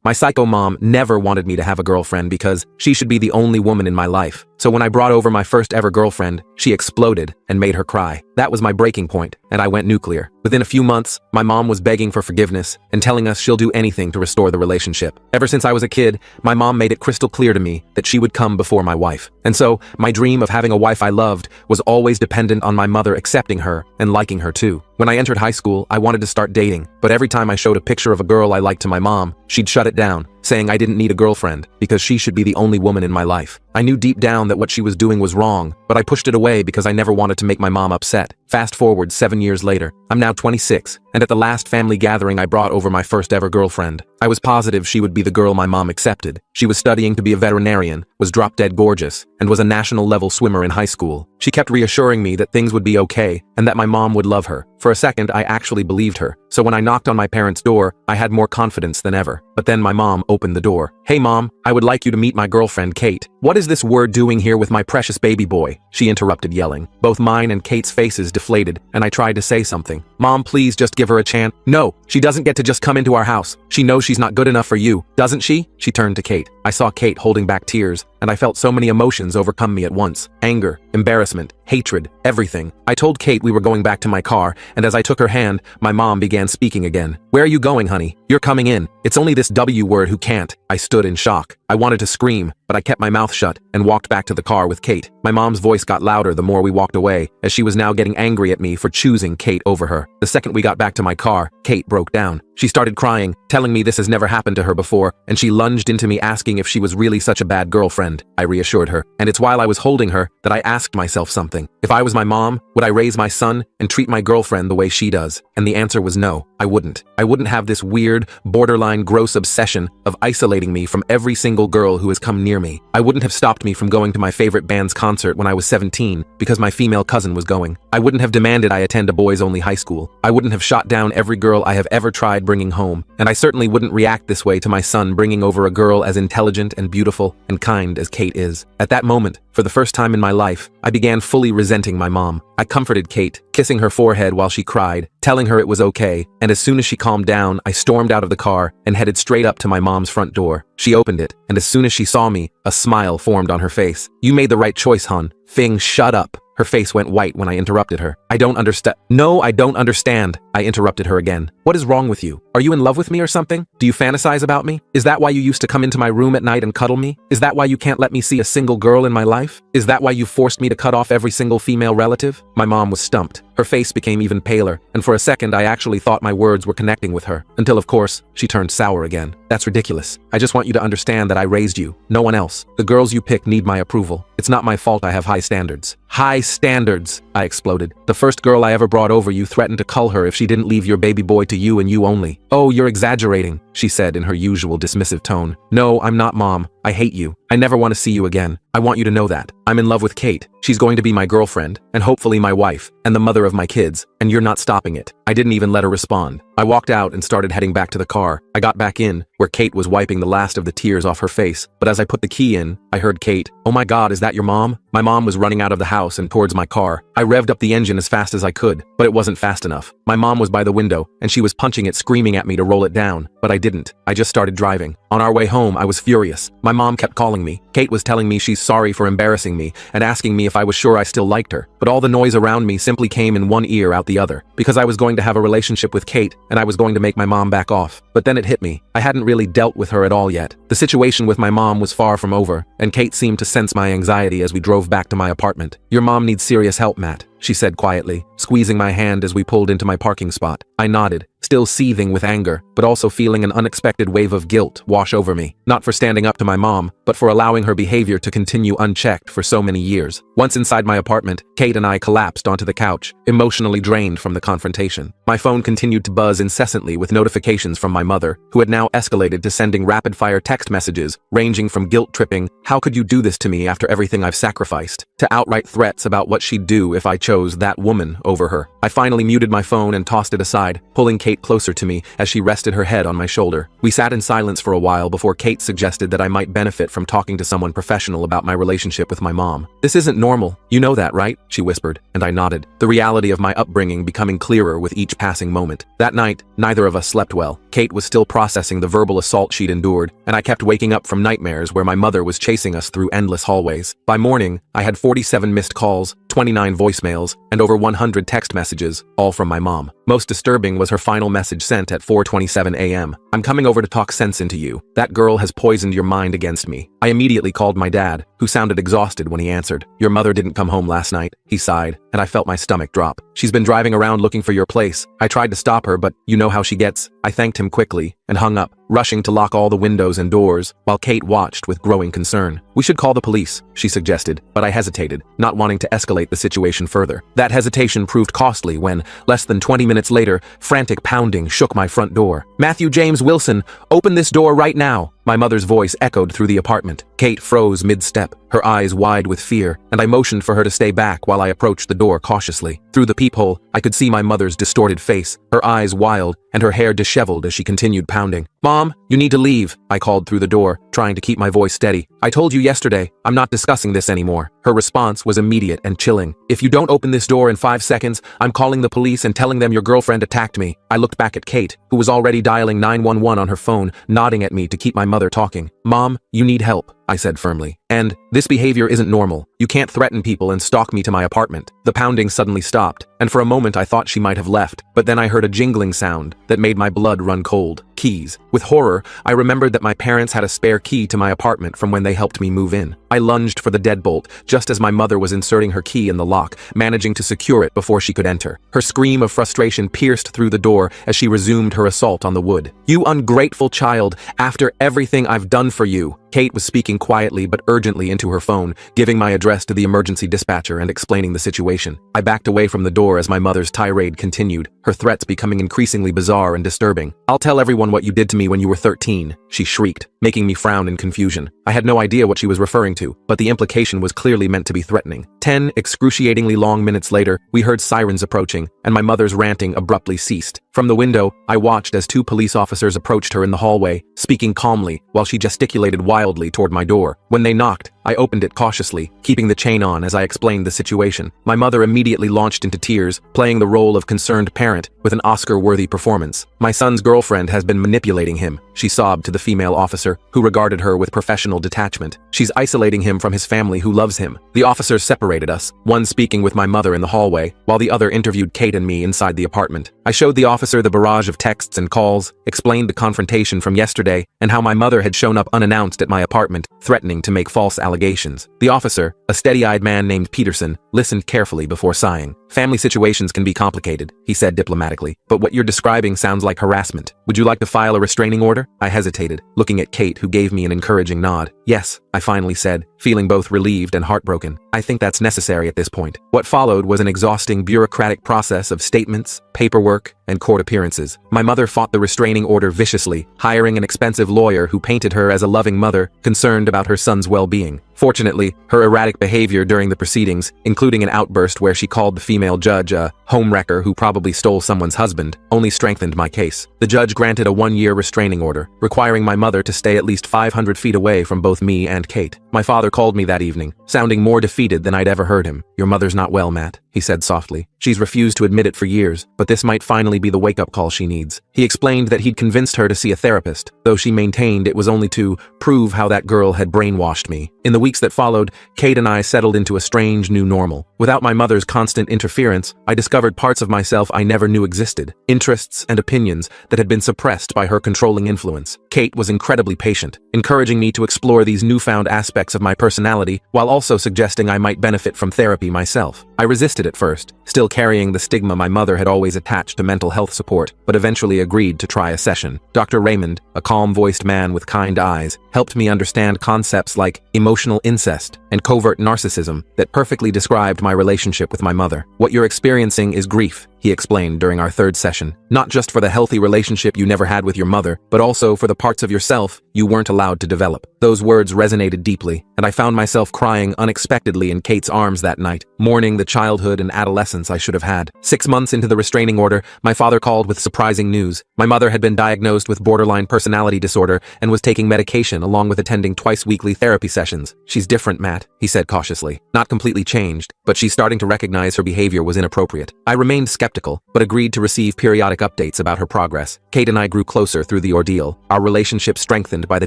My psycho mom never wanted me to have a girlfriend because she should be the only woman in my life. So when I brought over my first ever girlfriend, she exploded and made her cry. That was my breaking point, and I went nuclear. Within a few months, my mom was begging for forgiveness and telling us she'll do anything to restore the relationship. Ever since I was a kid, my mom made it crystal clear to me that she would come before my wife. And so, my dream of having a wife I loved was always dependent on my mother accepting her and liking her too. When I entered high school, I wanted to start dating, but every time I showed a picture of a girl I liked to my mom, she'd shut it down, saying I didn't need a girlfriend because she should be the only woman in my life. I knew deep down that what she was doing was wrong, but I pushed it away because I never wanted to make my mom upset. Fast forward 7 years later, I'm now 26, and at the last family gathering I brought over my first ever girlfriend. I was positive she would be the girl my mom accepted. She was studying to be a veterinarian, was drop-dead gorgeous, and was a national-level swimmer in high school. She kept reassuring me that things would be okay and that my mom would love her. For a second, I actually believed her. So when I knocked on my parents' door, I had more confidence than ever. But then my mom opened the door. "Hey mom, I would like you to meet my girlfriend, Kate." "What is this word doing here with my precious baby boy?" she interrupted, yelling. Both mine and Kate's faces deflated, and I tried to say something. "Mom, please just give her a chance." "No, she doesn't get to just come into our house. She knows she's not good enough for you, doesn't she?" She turned to Kate. I saw Kate holding back tears, and I felt so many emotions overcome me at once. Anger, embarrassment, hatred, everything. I told Kate we were going back to my car, and as I took her hand, my mom began speaking again. "Where are you going, honey? You're coming in. It's only this W word who can't." I stood in shock. I wanted to scream, but I kept my mouth shut and walked back to the car with Kate. My mom's voice got louder the more we walked away, as she was now getting angry at me for choosing Kate over her. The second we got back to my car, Kate broke down. She started crying, telling me this has never happened to her before, and she lunged into me asking if she was really such a bad girlfriend. I reassured her, and it's while I was holding her that I asked myself something. If I was my mom, would I raise my son and treat my girlfriend the way she does? And the answer was no, I wouldn't. I wouldn't have this weird, borderline gross obsession of isolating me from every single girl who has come near me. I wouldn't have stopped me from going to my favorite band's concert when I was 17 because my female cousin was going. I wouldn't have demanded I attend a boys-only high school. I wouldn't have shot down every girl I have ever tried bringing home. And I certainly wouldn't react this way to my son bringing over a girl as intelligent and beautiful and kind as Kate is. At that moment, for the first time in my life, I began fully resenting my mom. I comforted Kate, kissing her forehead while she cried, telling her it was okay, and as soon as she calmed down, I stormed out of the car and headed straight up to my mom's front door. She opened it, and as soon as she saw me, a smile formed on her face. "You made the right choice, hon." "Fing, shut up." Her face went white when I interrupted her. "I don't understand." "No, I don't understand," I interrupted her again. "What is wrong with you? Are you in love with me or something? Do you fantasize about me? Is that why you used to come into my room at night and cuddle me? Is that why you can't let me see a single girl in my life? Is that why you forced me to cut off every single female relative?" My mom was stumped. Her face became even paler, and for a second I actually thought my words were connecting with her, until of course, she turned sour again. "That's ridiculous. I just want you to understand that I raised you, no one else. The girls you pick need my approval. It's not my fault I have high standards." "High standards," I exploded. "The first girl I ever brought over, you threatened to cull her if she didn't leave your baby boy to you and you only." "Oh, you're exaggerating," she said in her usual dismissive tone. "No, I'm not, Mom. I hate you. I never want to see you again. I want you to know that. I'm in love with Kate. She's going to be my girlfriend, and hopefully my wife, and the mother of my kids, and you're not stopping it." I didn't even let her respond. I walked out and started heading back to the car. I got back in, where Kate was wiping the last of the tears off her face, but as I put the key in, I heard Kate, "Oh my God, is that your mom?" My mom was running out of the house and towards my car. I revved up the engine as fast as I could, but it wasn't fast enough. My mom was by the window, and she was punching it, screaming at me to roll it down, but I didn't. I just started driving. On our way home, I was furious. My mom kept calling me. Kate was telling me she's sorry for embarrassing me and asking me if I was sure I still liked her, but all the noise around me simply came in one ear out the other, because I was going to have a relationship with Kate, and I was going to make my mom back off. But then it hit me. I hadn't really dealt with her at all yet. The situation with my mom was far from over, and Kate seemed to sense my anxiety as we drove back to my apartment. "Your mom needs serious help, Matt," she said quietly, squeezing my hand as we pulled into my parking spot. I nodded, still seething with anger, but also feeling an unexpected wave of guilt wash over me, not for standing up to my mom, but for allowing her behavior to continue unchecked for so many years. Once inside my apartment, Kate and I collapsed onto the couch, emotionally drained from the confrontation. My phone continued to buzz incessantly with notifications from my mother, who had now escalated to sending rapid-fire text messages, ranging from guilt-tripping, "How could you do this to me after everything I've sacrificed?" to outright threats about what she'd do if I chose that woman over her. I finally muted my phone and tossed it aside, pulling Kate closer to me as she rested her head on my shoulder. We sat in silence for a while, while before Kate suggested that I might benefit from talking to someone professional about my relationship with my mom. "This isn't normal. You know that, right?" she whispered, and I nodded, the reality of my upbringing becoming clearer with each passing moment. That night, neither of us slept well. Kate was still processing the verbal assault she'd endured, and I kept waking up from nightmares where my mother was chasing us through endless hallways. By morning, I had 47 missed calls, 29 voicemails, and over 100 text messages, all from my mom. Most disturbing was her final message sent at 4:27 a.m. "I'm coming over to talk sense into you. That girl has poisoned your mind against me." I immediately called my dad, who sounded exhausted when he answered. "Your mother didn't come home last night," he sighed, and I felt my stomach drop. "She's been driving around looking for your place. I tried to stop her, but you know how she gets." I thanked him quickly and hung up, rushing to lock all the windows and doors, while Kate watched with growing concern. "We should call the police," she suggested, but I hesitated, not wanting to escalate the situation further. That hesitation proved costly when, less than 20 minutes later, frantic pounding shook my front door. "Matthew James Wilson, open this door right now!" My mother's voice echoed through the apartment. Kate froze mid-step, her eyes wide with fear, and I motioned for her to stay back while I approached the door cautiously. Through the peephole, I could see my mother's distorted face, her eyes wild, and her hair disheveled as she continued pounding. "Mom, you need to leave," I called through the door, trying to keep my voice steady. "I told you yesterday, I'm not discussing this anymore." Her response was immediate and chilling. "If you don't open this door in 5 seconds, I'm calling the police and telling them your girlfriend attacked me." I looked back at Kate, who was already dialing 911 on her phone, nodding at me to keep my mother talking. "Mom, you need help," I said firmly. "And this behavior isn't normal. You can't threaten people and stalk me to my apartment." The pounding suddenly stopped, and for a moment I thought she might have left, but then I heard a jingling sound that made my blood run cold. Keys. With horror, I remembered that my parents had a spare key to my apartment from when they helped me move in. I lunged for the deadbolt, just as my mother was inserting her key in the lock, managing to secure it before she could enter. Her scream of frustration pierced through the door as she resumed her assault on the wood. "You ungrateful child, after everything I've done for you." Kate was speaking quietly but urgently into her phone, giving my address to the emergency dispatcher and explaining the situation. I backed away from the door as my mother's tirade continued, her threats becoming increasingly bizarre and disturbing. "I'll tell everyone what you did to me when you were 13, she shrieked, making me frown in confusion. I had no idea what she was referring to, but the implication was clearly meant to be threatening. 10 excruciatingly long minutes later, we heard sirens approaching, and my mother's ranting abruptly ceased. From the window, I watched as 2 police officers approached her in the hallway, speaking calmly while she gesticulated wildly toward my door. When they knocked, I opened it cautiously, keeping the chain on as I explained the situation. My mother immediately launched into tears, playing the role of concerned parent with an Oscar-worthy performance. "My son's girlfriend has been manipulating him," she sobbed to the female officer, who regarded her with professional detachment. "She's isolating him from his family who loves him." The officers separated us, one speaking with my mother in the hallway, while the other interviewed Kate and me inside the apartment. I showed the officer the barrage of texts and calls, explained the confrontation from yesterday, and how my mother had shown up unannounced at my apartment, threatening to make false allegations. The officer, a steady-eyed man named Peterson, listened carefully before sighing. "Family situations can be complicated," he said diplomatically, "but what you're describing sounds like harassment. Would you like to file a restraining order?" I hesitated, looking at Kate, who gave me an encouraging nod. "Yes," I finally said, feeling both relieved and heartbroken. "I think that's necessary at this point." What followed was an exhausting bureaucratic process of statements, paperwork, and court appearances. My mother fought the restraining order viciously, hiring an expensive lawyer who painted her as a loving mother, concerned about her son's well-being. Fortunately, her erratic behavior during the proceedings, including an outburst where she called the female judge a homewrecker who probably stole someone's husband, only strengthened my case. The judge granted a 1-year restraining order, requiring my mother to stay at least 500 feet away from both me and Kate. My father called me that evening, sounding more defeated than I'd ever heard him. "Your mother's not well, Matt," he said softly. "She's refused to admit it for years, but this might finally be the wake-up call she needs." He explained that he'd convinced her to see a therapist, though she maintained it was only to prove how that girl had brainwashed me. In the weeks that followed, Kate and I settled into a strange new normal. Without my mother's constant interference, I discovered parts of myself I never knew existed, interests and opinions that had been suppressed by her controlling influence. Kate was incredibly patient, encouraging me to explore these newfound aspects of my personality while also suggesting I might benefit from therapy myself. I resisted at first, still carrying the stigma my mother had always attached to mental health support, but eventually agreed to try a session. Dr. Raymond, a calm-voiced man with kind eyes, helped me understand concepts like emotional incest and covert narcissism that perfectly described my relationship with my mother. "What you're experiencing is grief," he explained during our third session. Not just for the healthy relationship you never had with your mother, but also for the parts of yourself you weren't allowed to develop. Those words resonated deeply, and I found myself crying unexpectedly in Kate's arms that night, mourning the childhood and adolescence I should have had. 6 months into the restraining order, my father called with surprising news. My mother had been diagnosed with borderline personality disorder and was taking medication along with attending twice-weekly therapy sessions. "She's different, Matt," he said cautiously. "Not completely changed, but she's starting to recognize her behavior was inappropriate." I remained skeptical, but agreed to receive periodic updates about her progress. Kate and I grew closer through the ordeal, our relationship strengthened by the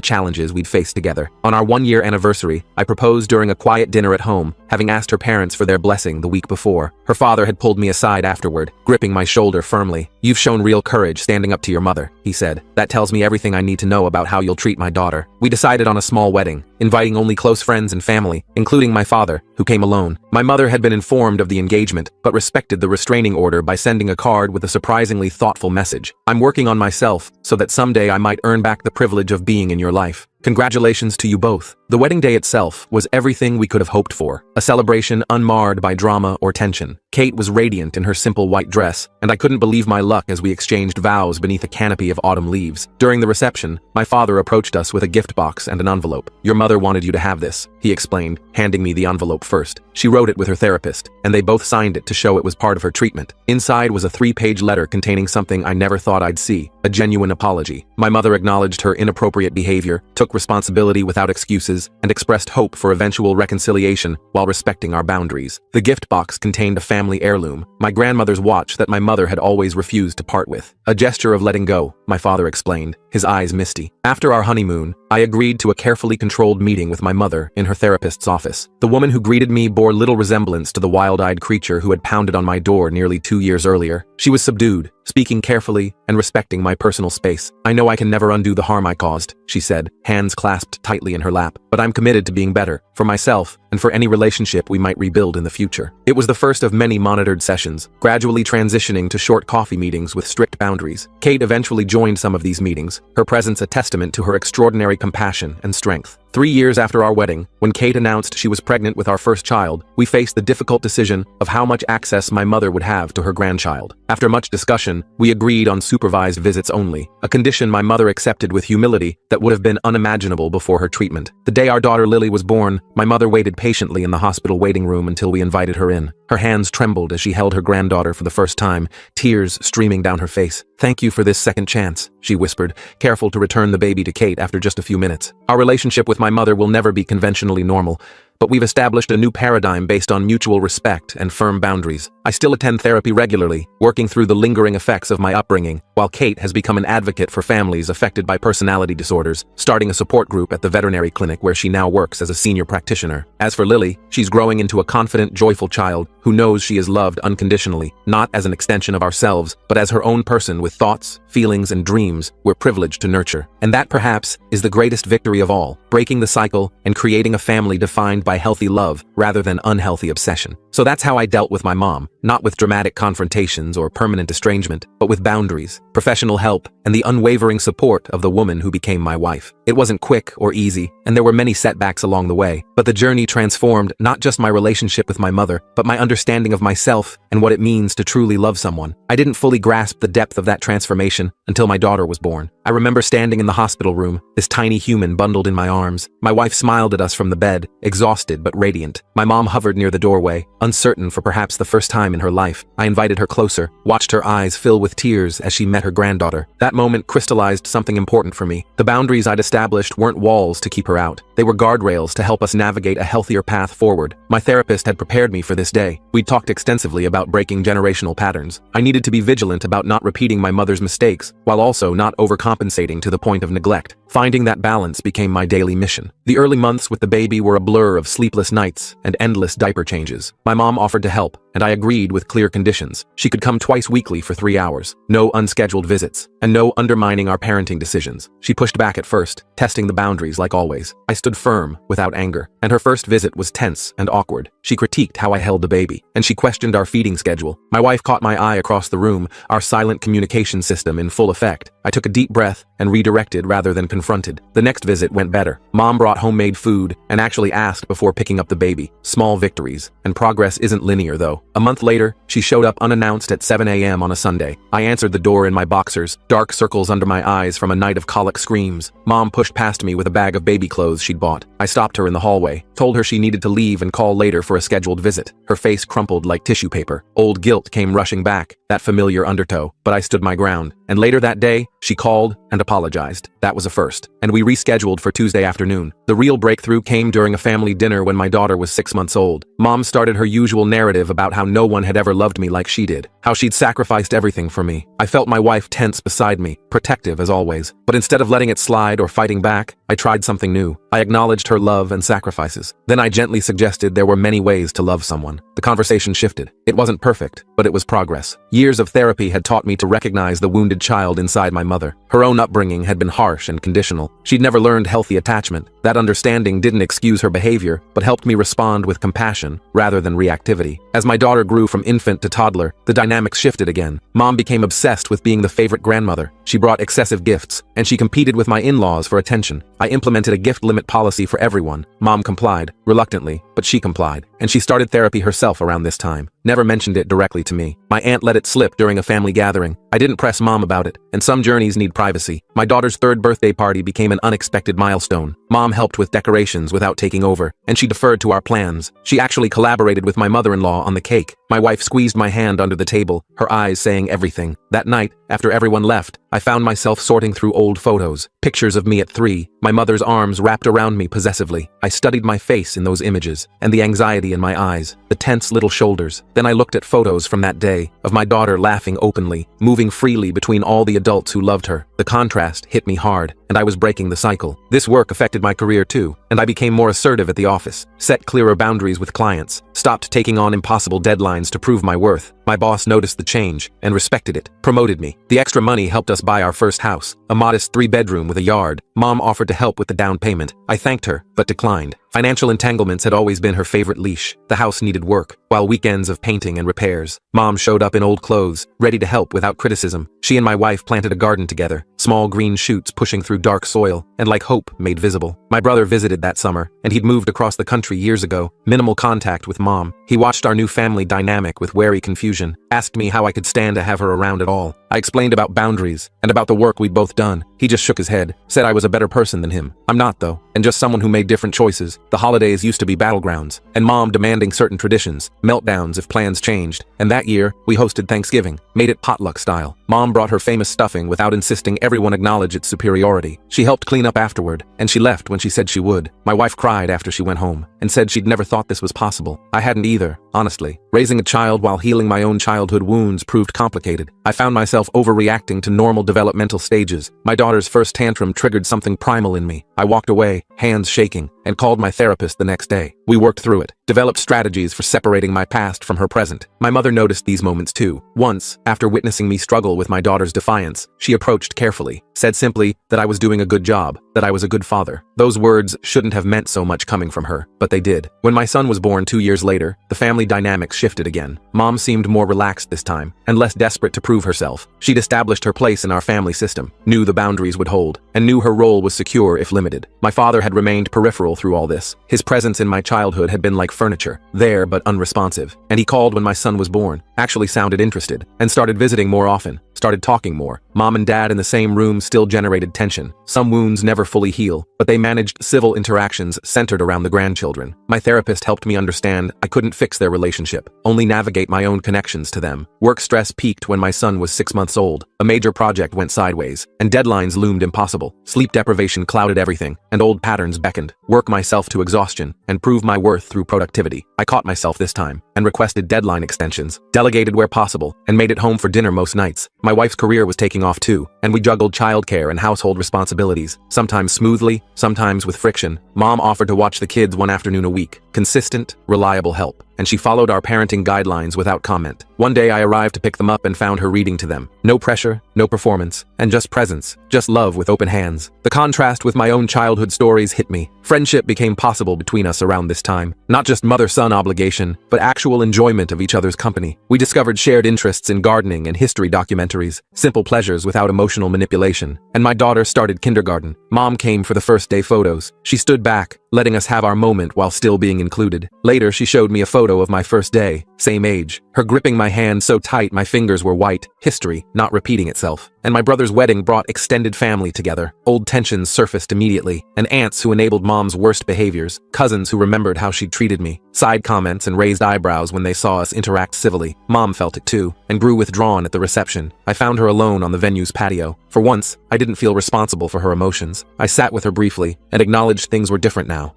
challenges we'd faced together. On our 1-year anniversary, I proposed during a quiet dinner at home, having asked her parents for their blessing the week before. Her father had pulled me aside afterward, gripping my shoulder firmly. "You've shown real courage standing up to your mother," he said. "That tells me everything I need to know about how you'll treat my daughter." We decided on a small wedding, inviting only close friends and family, including my father, who came alone. My mother had been informed of the engagement, but respected the restraining order by sending a card with a surprisingly thoughtful message. "I'm working on myself so that someday I might earn back the privilege of being in your life. Congratulations to you both." The wedding day itself was everything we could have hoped for, a celebration unmarred by drama or tension. Kate was radiant in her simple white dress, and I couldn't believe my luck as we exchanged vows beneath a canopy of autumn leaves. During the reception, my father approached us with a gift box and an envelope. "Your mother wanted you to have this," he explained, handing me the envelope first. She wrote it with her therapist, and they both signed it to show it was part of her treatment. Inside was a 3-page letter containing something I never thought I'd see, a genuine apology. My mother acknowledged her inappropriate behavior, took responsibility without excuses, and expressed hope for eventual reconciliation while respecting our boundaries. The gift box contained a family heirloom, my grandmother's watch that my mother had always refused to part with. "A gesture of letting go," my father explained, his eyes misty. After our honeymoon, I agreed to a carefully controlled meeting with my mother in her therapist's office. The woman who greeted me bore little resemblance to the wild-eyed creature who had pounded on my door nearly 2 years earlier. She was subdued, speaking carefully and respecting my personal space. "I know I can never undo the harm I caused," she said, hands clasped tightly in her lap, "but I'm committed to being better, for myself and for any relationship we might rebuild in the future." It was the first of many monitored sessions, gradually transitioning to short coffee meetings with strict boundaries. Kate eventually joined some of these meetings, her presence a testament to her extraordinary compassion and strength. 3 years after our wedding, when Kate announced she was pregnant with our first child, we faced the difficult decision of how much access my mother would have to her grandchild. After much discussion, we agreed on supervised visits only, a condition my mother accepted with humility that would have been unimaginable before her treatment. The day our daughter Lily was born, my mother waited patiently in the hospital waiting room until we invited her in. Her hands trembled as she held her granddaughter for the first time, tears streaming down her face. "Thank you for this second chance," she whispered, careful to return the baby to Kate after just a few minutes. Our relationship with my mother will never be conventionally normal, but we've established a new paradigm based on mutual respect and firm boundaries. I still attend therapy regularly, working through the lingering effects of my upbringing, while Kate has become an advocate for families affected by personality disorders, starting a support group at the veterinary clinic where she now works as a senior practitioner. As for Lily, she's growing into a confident, joyful child who knows she is loved unconditionally, not as an extension of ourselves, but as her own person with thoughts, feelings, and dreams we're privileged to nurture. And that, perhaps, is the greatest victory of all, breaking the cycle and creating a family defined by healthy love rather than unhealthy obsession. So that's how I dealt with my mom, not with dramatic confrontations or permanent estrangement, but with boundaries, professional help, and the unwavering support of the woman who became my wife. It wasn't quick or easy, and there were many setbacks along the way, but the journey transformed not just my relationship with my mother, but my understanding of myself and what it means to truly love someone. I didn't fully grasp the depth of that transformation until my daughter was born. I remember standing in the hospital room, this tiny human bundled in my arms. My wife smiled at us from the bed, exhausted but radiant. My mom hovered near the doorway, uncertain for perhaps the first time in her life. I invited her closer, watched her eyes fill with tears as she met her granddaughter. That moment crystallized something important for me. The boundaries I'd established weren't walls to keep her out. They were guardrails to help us navigate a healthier path forward. My therapist had prepared me for this day. We'd talked extensively about breaking generational patterns. I needed to be vigilant about not repeating my mother's mistakes, while also not overcompensating to the point of neglect. Finding that balance became my daily mission. The early months with the baby were a blur of sleepless nights and endless diaper changes. My mom offered to help, and I agreed with clear conditions. She could come twice weekly for 3 hours, no unscheduled visits, and no undermining our parenting decisions. She pushed back at first, testing the boundaries like always. I stood firm, without anger, and her first visit was tense and awkward. She critiqued how I held the baby, and she questioned our feeding schedule. My wife caught my eye across the room, our silent communication system in full effect. I took a deep breath and redirected rather than confronted. The next visit went better. Mom brought homemade food and actually asked before picking up the baby. Small victories, and progress isn't linear though. A month later, she showed up unannounced at 7 a.m. on a Sunday. I answered the door in my boxers, dark circles under my eyes from a night of colic screams. Mom pushed past me with a bag of baby clothes she'd bought. I stopped her in the hallway, told her she needed to leave and call later for a scheduled visit. Her face crumpled like tissue paper. Old guilt came rushing back, that familiar undertow, but I stood my ground. And later that day, she called and apologized. That was a first. And we rescheduled for Tuesday afternoon. The real breakthrough came during a family dinner when my daughter was 6 months old. Mom started her usual narrative about how no one had ever loved me like she did, how she'd sacrificed everything for me. I felt my wife tense beside me, protective as always. But instead of letting it slide or fighting back, I tried something new. I acknowledged her love and sacrifices. Then I gently suggested there were many ways to love someone. The conversation shifted. It wasn't perfect, but it was progress. Years of therapy had taught me to recognize the wounded child inside my mother. Her own upbringing had been harsh and conditional. She'd never learned healthy attachment. That understanding didn't excuse her behavior, but helped me respond with compassion rather than reactivity. As my daughter grew from infant to toddler, the dynamics shifted again. Mom became obsessed with being the favorite grandmother. She brought excessive gifts, and she competed with my in-laws for attention. I implemented a gift limit policy for everyone. Mom complied, reluctantly, but she complied. And she started therapy herself around this time. Never mentioned it directly to me. My aunt let it slip during a family gathering. I didn't press Mom about it, and some journeys need privacy. My daughter's 3rd birthday party became an unexpected milestone. Mom helped with decorations without taking over, and she deferred to our plans. She actually collaborated with my mother-in-law on the cake. My wife squeezed my hand under the table, her eyes saying everything. That night, after everyone left, I found myself sorting through old photos, pictures of me at 3, my mother's arms wrapped around me possessively. I studied my face in those images, and the anxiety in my eyes, the tense little shoulders. Then I looked at photos from that day, of my daughter laughing openly, moving freely between all the adults who loved her. The contrast hit me hard, and I was breaking the cycle. This work affected my career too, and I became more assertive at the office, set clearer boundaries with clients, stopped taking on impossible deadlines to prove my worth. My boss noticed the change and respected it, promoted me. The extra money helped us buy our first house, a modest 3-bedroom with a yard. Mom offered to help with the down payment. I thanked her, but declined. Financial entanglements had always been her favorite leash. The house needed work, while weekends of painting and repairs. Mom showed up in old clothes, ready to help without criticism. She and my wife planted a garden together, small green shoots pushing through dark soil, and like hope made visible. My brother visited that summer, and he'd moved across the country years ago. Minimal contact with Mom. He watched our new family dynamic with wary confusion, asked me how I could stand to have her around at all. I explained about boundaries, and about the work we'd both done. He just shook his head, said I was a better person than him. I'm not though, and just someone who made different choices. The holidays used to be battlegrounds, and Mom demanding certain traditions, meltdowns if plans changed. And that year, we hosted Thanksgiving, made it potluck style. Mom brought her famous stuffing without insisting everyone acknowledge its superiority. She helped clean up afterward, and she left when she said she would. My wife cried after she went home, and said she'd never thought this was possible. I hadn't either, honestly. Raising a child while healing my own childhood wounds proved complicated. I found myself overreacting to normal developmental stages. My daughter's first tantrum triggered something primal in me. I walked away, hands shaking, and called my therapist the next day. We worked through it, developed strategies for separating my past from her present. My mother noticed these moments too. Once, after witnessing me struggle with my daughter's defiance, she approached carefully, said simply that I was doing a good job, that I was a good father. Those words shouldn't have meant so much coming from her, but they did. When my son was born 2 years later, the family dynamics shifted again. Mom seemed more relaxed this time, and less desperate to prove herself. She'd established her place in our family system, knew the boundaries would hold, and knew her role was secure if limited. My father had remained peripheral through all this. His presence in my childhood had been like furniture, there but unresponsive, and he called when my son was born, actually sounded interested, and started visiting more often, started talking more. Mom and Dad in the same room still generated tension. Some wounds never fully heal, but they managed civil interactions centered around the grandchildren. My therapist helped me understand I couldn't fix their relationship, only navigate my own connections to them. Work stress peaked when my son was 6 months old. A major project went sideways, and deadlines loomed impossible. Sleep deprivation clouded everything, and old patterns beckoned. Work myself to exhaustion, and prove my worth through productivity. I caught myself this time, and requested deadline extensions, delegated where possible, and made it home for dinner most nights. My wife's career was taking off too, and we juggled childcare and household responsibilities, sometimes smoothly, sometimes with friction. Mom offered to watch the kids one afternoon a week. Consistent, reliable help. and she followed our parenting guidelines without comment. One day I arrived to pick them up and found her reading to them. No pressure, no performance, and just presence, just love with open hands. The contrast with my own childhood stories hit me. Friendship became possible between us around this time. Not just mother-son obligation, but actual enjoyment of each other's company. We discovered shared interests in gardening and history documentaries, simple pleasures without emotional manipulation. And my daughter started kindergarten. Mom came for the first day photos. She stood back, letting us have our moment while still being included. Later, she showed me a photo of my first day, same age. Her gripping my hand so tight my fingers were white, history, not repeating itself. And my brother's wedding brought extended family together. Old tensions surfaced immediately, and aunts who enabled mom's worst behaviors, cousins who remembered how she'd treated me, side comments and raised eyebrows when they saw us interact civilly. Mom felt it too, and grew withdrawn at the reception. I found her alone on the venue's patio. For once, I didn't feel responsible for her emotions. I sat with her briefly, and acknowledged things were different now.